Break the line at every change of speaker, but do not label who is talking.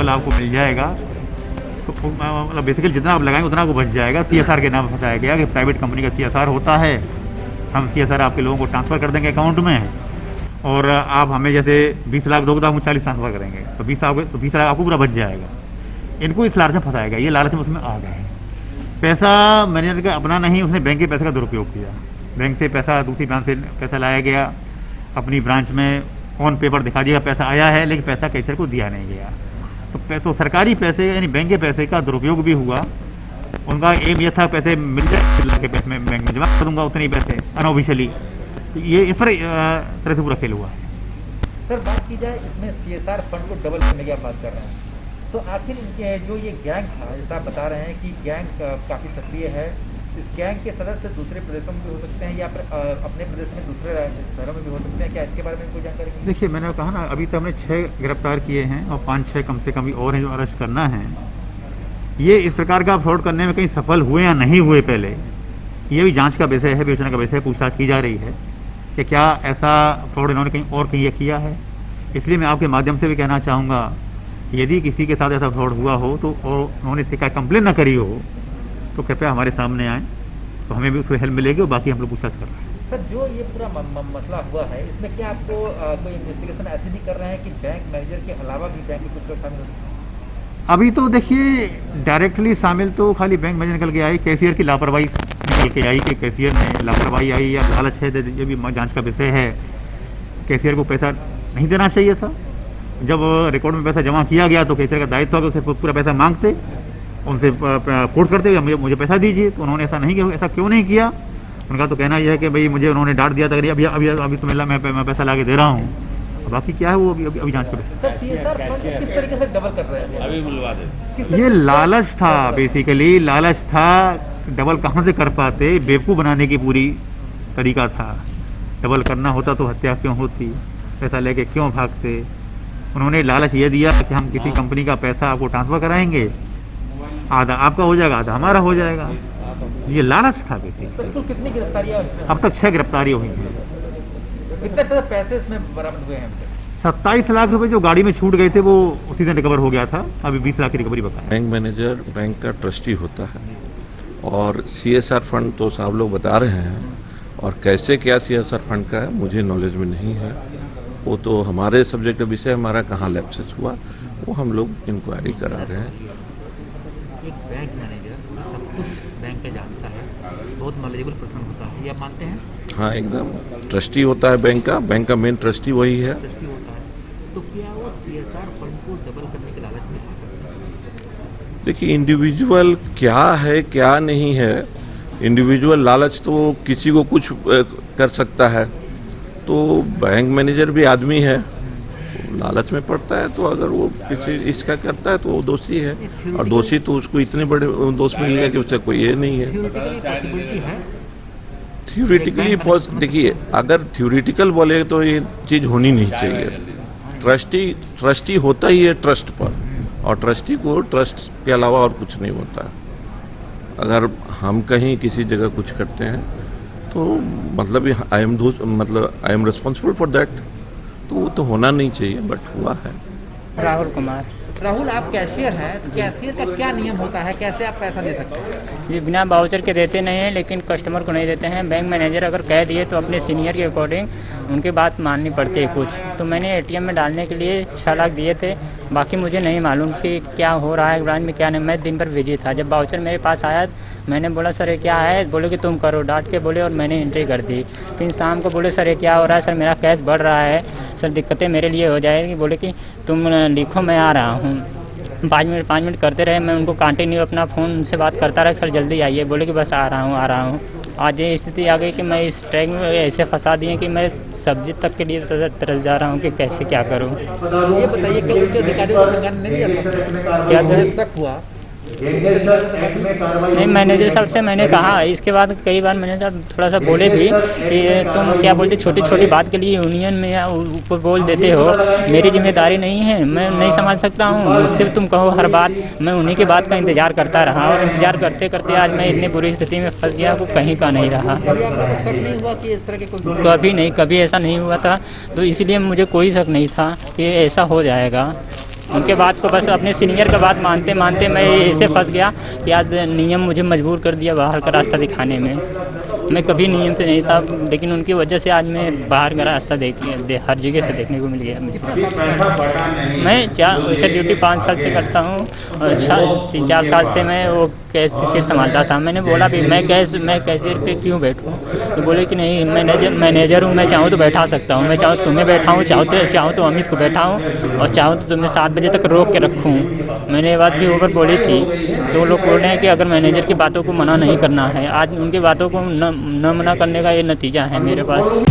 Double आपको मिल जाएगा। तो मतलब बेसिकली जितना आप लगाएंगे उतना आपको बच जाएगा। CSR के नाम फंसाया गया कि प्राइवेट कंपनी का CSR होता है, हम CSR आपके लोगों को ट्रांसफ़र कर देंगे अकाउंट में, और आप हमें जैसे 20 लाख दोगे तो हम 40 ट्रांसफ़र करेंगे, तो 20 लाख आपको पूरा बच जाएगा। इनको इस लालच में फंसाया गया, ये लालच में उसमें आ गए हैं। पैसा मैनेजर का अपना नहीं, उसने बैंक के पैसे का दुरुपयोग किया। बैंक से पैसा, दूसरी ब्रांच से पैसा लाया गया, अपनी ब्रांच में ऑन पेपर दिखा दिया पैसा आया है, लेकिन पैसा कैशियर को दिया नहीं गया। तो सरकारी पैसे यानी बैंक के पैसे का दुरुपयोग भी हुआ। उनका एम यह था पैसे मिल जाए के पैसे में बैंक में जमा कर दूंगा उतने पैसे अनऑफिशियली। तो ये इस पर तरह से पूरा फेल हुआ।
सर बात की जाए इसमें CSR फंड को डबल करने की आप बात कर रहे हैं, तो आखिर इनके जो ये गैंग था, जैसा आप बता रहे हैं कि गैंग काफ़ी सक्रिय है, इस गैंग के सदस्य दूसरे प्रदेशों में भी हो सकते हैं या फिर अपने प्रदेश में दूसरे शहरों में भी हो सकते हैं, क्या इसके बारे में कोई जानकारी?
देखिए, मैंने कहा ना, अभी तो हमने 6 गिरफ्तार किए हैं और 5-6 कम से कम भी और हैं जो अरेस्ट करना है। ये इस प्रकार का फ्रॉड करने में कहीं सफल हुए या नहीं हुए, पहले ये भी जांच का विषय है, विवेचना का विषय है, पूछताछ की जा रही है कि क्या ऐसा फ्रॉड इन्होंने कहीं किया है। इसलिए मैं आपके माध्यम से भी कहना चाहूँगा, यदि किसी के साथ ऐसा फ्रॉड हुआ हो तो और उन्होंने शिकायत कंप्लेन ना करी हो तो कृपया हमारे सामने आएँ, तो हमें भी उसमें हेल्प मिलेगी और बाकी हम लोग पूछताछ कर रहे हैं।
सर जो ये पूरा मसला हुआ है, इसमें क्या आपको कोई इन्वेस्टिगेशन ऐसे भी कर रहे हैं कि बैंक मैनेजर के अलावा भी बैंक में कुछ लोग शामिल होते हैं?
अभी तो देखिए, डायरेक्टली शामिल तो खाली बैंक मैनेजर निकल के आई, कैशियर की लापरवाही निकल के आई कि कैशियर ने लापरवाही आई या लालच है, ये भी जांच का विषय है। कैशियर को पैसा नहीं देना चाहिए था, जब रिकॉर्ड में पैसा जमा किया गया तो कैशियर का दायित्व था कि उसे पूरा पैसा मांगते, उनसे फोर्स करते हुए मुझे पैसा दीजिए, तो उन्होंने ऐसा नहीं किया। ऐसा क्यों नहीं किया? उनका तो कहना यह है कि भाई मुझे उन्होंने डांट दिया था, अभी तो मैं पैसा ला के दे रहा हूँ। बाकी क्या है वो अभी जांच कर सकते। ये लालच था, बेसिकली लालच था। डबल कहाँ से कर पाते, बेवकूफ़ बनाने की पूरी तरीका था। डबल करना होता तो हत्या क्यों होती, पैसा लेके क्यों भागते। उन्होंने लालच ये दिया कि हम किसी कंपनी का पैसा आपको ट्रांसफ़र कराएंगे, आधा आपका हो जाएगा, आधा हमारा हो जाएगा। ये लालच था बेसिकली।
कितनी गिरफ्तारियां
अब तक 6 गिरफ्तारियां हुई हैं।
कितने पैसे इसमें बरामद हुए हैं?
27 लाख रुपए जो गाड़ी में छूट गए थे वो उसी दिन रिकवर हो गया था। अभी 20 लाख की रिकवरी बताया।
बैंक मैनेजर बैंक का ट्रस्टी होता है और CSR फंड तो सब लोग बता रहे हैं, और कैसे क्या CSR फंड का है मुझे नॉलेज में नहीं है। वो तो हमारे सब्जेक्ट का विषय, हमारा कहाँ लैप्सेस हुआ वो हम लोग इंक्वायरी करा रहे हैं।
एक बैंक मैनेजर सब कुछ बैंक का जानता है, बहुत नॉलेजेबल पर्सन होता है, ये आप मानते हैं?
हाँ, एकदम ट्रस्टी होता है बैंक का मेन ट्रस्टी वही है।
ट्रस्टी होता है, तो क्या वो CSR फंड को डबल करने के लालच में आ सकता है?
देखिए, इंडिविजुअल क्या है क्या नहीं है, इंडिविजुअल लालच तो किसी को कुछ कर सकता है। तो बैंक मैनेजर भी आदमी है, लालच में पड़ता है, तो अगर वो किसी इसका करता है तो वो दोषी है, और दोषी तो उसको इतने बड़े दोष मिल गया कि उससे कोई ये नहीं है। थ्योरेटिकली देखिए, अगर थ्योरेटिकल बोले तो ये चीज़ होनी नहीं चाहिए। ट्रस्टी होता ही है ट्रस्ट पर, और ट्रस्टी को ट्रस्ट के अलावा और कुछ नहीं होता। अगर हम कहीं किसी जगह कुछ करते हैं तो मतलब I am responsible for that, तो वो तो होना नहीं चाहिए, बट हुआ है।
राहुल कुमार।
राहुल, आप कैशियर हैं, तो कैशियर का क्या नियम होता है, कैसे आप पैसा दे सकते हैं?
ये बिना बाउचर के देते नहीं हैं, लेकिन कस्टमर को नहीं देते हैं। बैंक मैनेजर अगर कह दिए तो अपने सीनियर के अकॉर्डिंग उनकी बात माननी पड़ती है कुछ। तो मैंने ATM में डालने के लिए 6 लाख दिए थे, बाकी मुझे नहीं मालूम कि क्या हो रहा है ब्रांच में क्या नहीं। मैं दिन भर बिजी था, जब बाउचर मेरे पास आया मैंने बोला सर ये क्या है, बोले कि तुम करो, डांट के बोले, और मैंने एंट्री कर दी। फिर शाम को बोले सर ये क्या हो रहा है, सर मेरा कैश बढ़ रहा है, सर दिक्कतें मेरे लिए हो जाएगी। बोले कि तुम लिखो मैं आ रहा हूँ। 5 मिनट करते रहे, मैं उनको कंटिन्यू अपना फ़ोन से बात करता रहा, सर जल्दी आइए। बोले कि बस आ रहा हूँ। आज ये स्थिति आ गई कि मैं इस ट्रैक में ऐसे फंसा दिए कि मैं सब्जी तक के लिए तरस जा रहा हूँ कि कैसे क्या करूँ।
ये बताइए कि उच्च अधिकारियों को संज्ञान नहीं लिया? क्या शक हुआ?
नहीं, मैनेजर साहब से मैंने कहा, इसके बाद कई बार मैनेजर साहब थोड़ा सा बोले भी कि तुम क्या बोलते छोटी छोटी बात के लिए यूनियन में या ऊपर बोल देते हो, मेरी जिम्मेदारी नहीं है, मैं नहीं संभाल सकता हूँ, मुझसे तुम कहो हर बात। मैं उन्हीं की बात का इंतजार करता रहा, और इंतजार करते करते आज मैं इतनी बुरी स्थिति में फंस गया वो कहीं का नहीं रहा। कभी नहीं, कभी ऐसा नहीं हुआ था, तो इसलिए मुझे कोई शक नहीं था कि ऐसा हो जाएगा। उनके बात को बस अपने सीनियर का बात मानते मानते मैं ऐसे फंस गया कि आज नियम मुझे मजबूर कर दिया बाहर का रास्ता दिखाने में। मैं कभी नियम पे नहीं था, लेकिन उनकी वजह से आज मैं बाहर का रास्ता हर जगह से देखने को मिल गया मुझे। मैं वैसे ड्यूटी 5 साल से करता हूँ और 3-4 साल से मैं वो कैश कैशियर संभालता था। मैंने बोला भी मैं कैशियर पे क्यों बैठूँ, तो बोले कि नहीं मैनेजर हूँ, मैं चाहूँ तो बैठा सकता हूँ, मैं चाहूँ तुम्हें बैठाऊँ, चाहूँ तो अमित को बैठाऊँ और चाहूँ तो तुम्हें 7 बजे तक रोक के रखूँ। मैंने ये बात भी ऊपर बोली थी, तो लोग बोल रहे हैं कि अगर मैनेजर की बातों को मना नहीं करना है। आज उनकी बातों को न मना करने का ये नतीजा है मेरे पास।